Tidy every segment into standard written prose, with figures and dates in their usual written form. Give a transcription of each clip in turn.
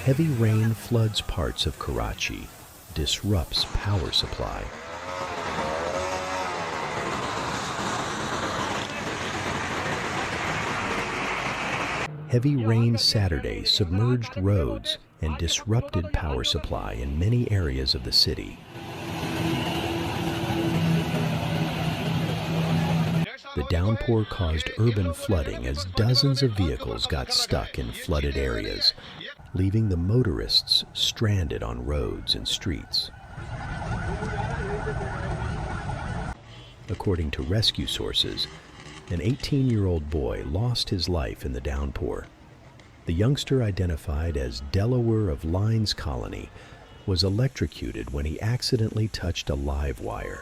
Heavy rain floods parts of Karachi, disrupts power supply. Heavy rain Saturday submerged roads and disrupted power supply in many areas of the city. The downpour caused urban flooding as dozens of vehicles got stuck in flooded areas, leaving the motorists stranded on roads and streets. According to rescue sources, an 18-year-old boy lost his life in the downpour. The youngster, identified as Delawer of Lines Colony, was electrocuted when he accidentally touched a livewire.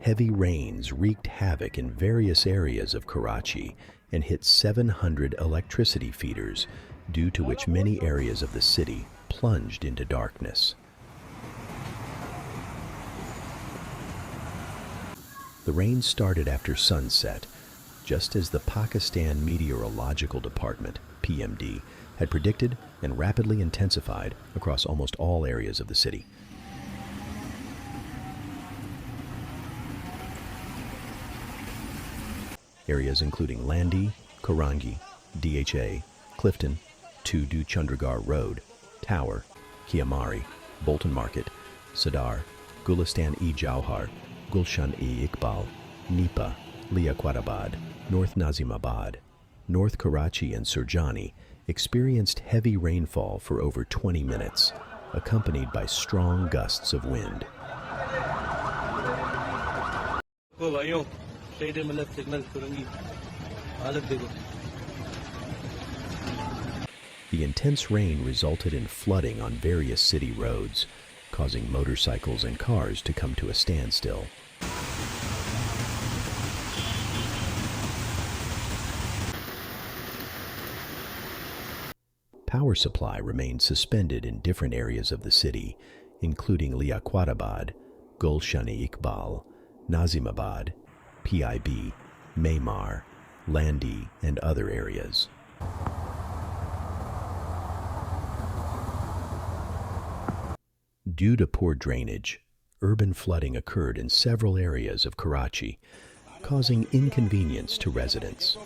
Heavy rains wreaked havoc in various areas of Karachi and hit 700 electricity feeders, due to which many areas of the city plunged into darkness. The rain started after sunset, just as the Pakistan Meteorological Department, PMD, had predicted, and rapidly intensified across almost all areas of the city. Areas including Landhi, Korangi, DHA, Clifton, 2 Chundrigar Road, Tower, Keamari, Bolton Market, Saddar, Gulistan-e-Jauhar, Gulshan-e-Iqbal, Nipa, Liaquatabad, North Nazimabad, North Karachi and Surjani experienced heavy rainfall for over 20 minutes, accompanied by strong gusts of wind. The intense rain resulted in flooding on various city roads, causing motorcycles and cars to come to a standstill. Power supply remained suspended in different areas of the city, including Liaquatabad, Gulshan-e-Iqbal, Nazimabad, PIB, Maymar, Landhi, and other areas. Due to poor drainage, urban flooding occurred in several areas of Karachi, causing inconvenience to residents.